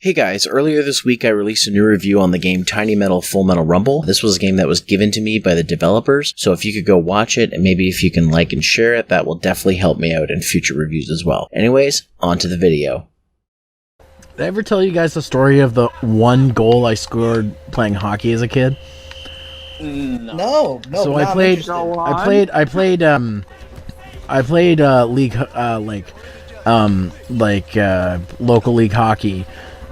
Hey guys, earlier this week I released a new review on the game Tiny Metal Full Metal Rumble. This was a game that was given to me by the developers, so if you could go watch it, and maybe if you can like and share it, that will definitely help me out in future reviews as well. Anyways, on to the video. Did I ever tell you guys the story of the one goal I scored playing hockey as a kid? No. So I played local league hockey.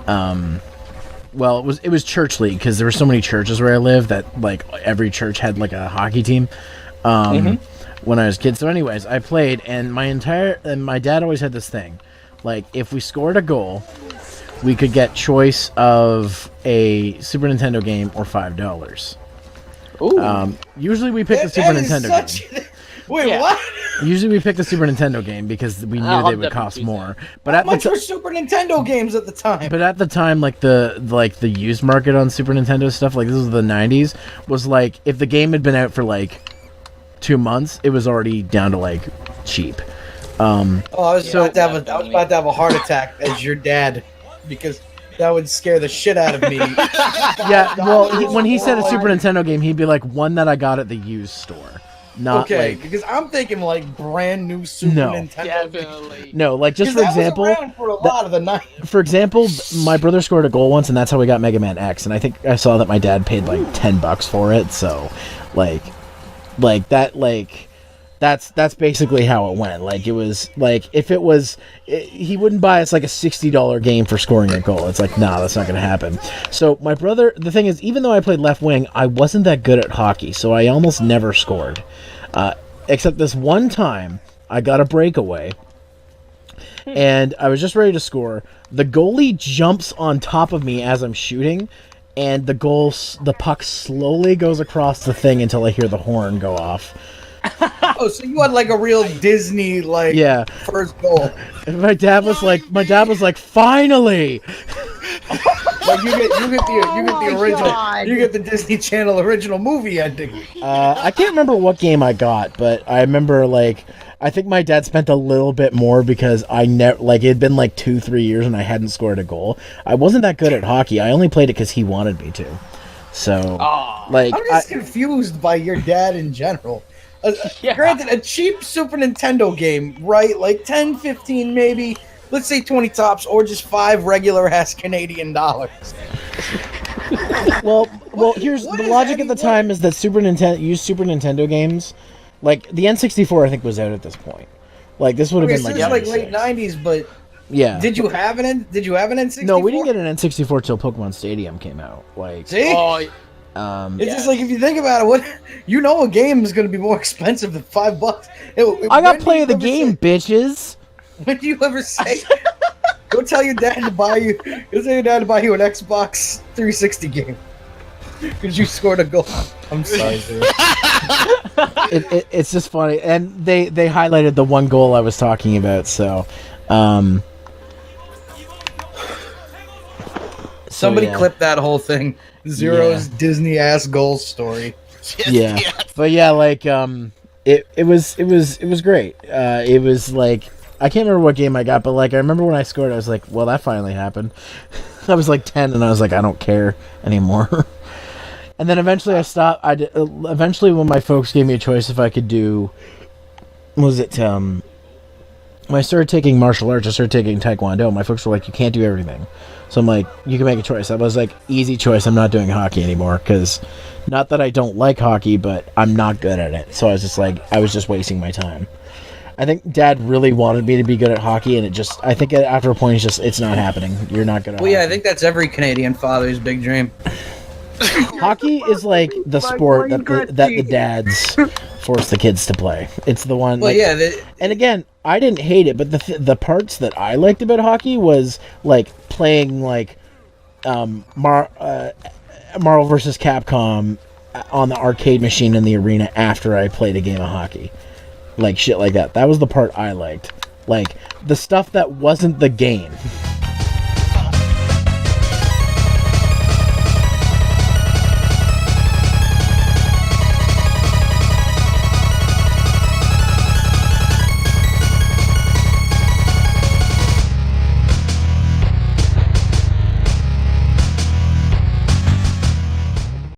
Well, it was church league because there were so many churches where I lived that like every church had like a hockey team. When I was a kid. So anyways, I played, and my dad always had this thing, like if we scored a goal, we could get choice of a Super Nintendo game or $5. Ooh. Usually we pick the Super Nintendo game. Wait, what? Usually we pick the Super Nintendo game because we knew they would cost more. But How much were Super Nintendo games at the time? But at the time, like the used market on Super Nintendo stuff, like this was the 90s, was like if the game had been out for like 2 months, it was already down to like cheap. I was about to have a heart attack as your dad, because that would scare the shit out of me. Yeah, well, when he said a Super Nintendo game, he'd be like one that I got at the used store. Not okay, like, because I'm thinking like brand new Super Nintendo. Definitely. No, like just for example, was around for a lot of the night. For example, my brother scored a goal once, and that's how we got Mega Man X. And I think I saw that my dad paid like $10 for it. So, that's basically how it went. Like it was like if it was, he wouldn't buy us like a $60 game for scoring a goal. It's like, nah, that's not gonna happen. So my brother, the thing is, even though I played left wing, I wasn't that good at hockey, so I almost never scored. Except this one time, I got a breakaway, and I was just ready to score. The goalie jumps on top of me as I'm shooting, and the puck slowly goes across the thing until I hear the horn go off. Oh, so you had like a real Disney first goal. And my dad was like, finally. Like you get the original. God. You get the Disney Channel original movie ending. I can't remember what game I got, but I remember I think my dad spent a little bit more because it had been like 2-3 years and I hadn't scored a goal. I wasn't that good at hockey. I only played it because he wanted me to. So, I'm just confused by your dad in general. Granted, a cheap Super Nintendo game, right? Like 10, 15 maybe. Let's say 20 tops, or just 5 regular-ass Canadian dollars. Well, here's the logic at the time is that Super Nintendo games, like the N64, I think was out at this point. Like this would have been like late 90s, but yeah. Did you have an N64? No, we didn't get an N64 till Pokemon Stadium came out. Like, see? It's just like if you think about it, a game is going to be more expensive than $5. I got play of the game, bitches. When do you ever say? Go tell your dad to buy you. Go tell your dad to buy you an Xbox 360 game because you scored a goal. I'm sorry, dude. It's just funny, and they highlighted the one goal I was talking about. So, somebody clip that whole thing. Zero's Disney ass goal story. Yeah, but yeah, like it was great. It was like. I can't remember what game I got, but like I remember when I scored, I was like, "Well, that finally happened." I was like 10, and I was like, "I don't care anymore." And then eventually I stopped. Eventually, when my folks gave me a choice if I could do, when I started taking martial arts, I started taking Taekwondo. My folks were like, "You can't do everything," so I'm like, "You can make a choice." I was like, "Easy choice. I'm not doing hockey anymore because, not that I don't like hockey, but I'm not good at it." So I was just like, I was just wasting my time. I think Dad really wanted me to be good at hockey, and I think after a point, it's not happening. You're not good at hockey. Well, yeah, I think that's every Canadian father's big dream. Hockey is like the sport that the dads force the kids to play. It's the one. Well, and again, I didn't hate it, but the parts that I liked about hockey was like playing like Marvel vs. Capcom on the arcade machine in the arena after I played a game of hockey. Like shit like that. That was the part I liked. Like the stuff that wasn't the game.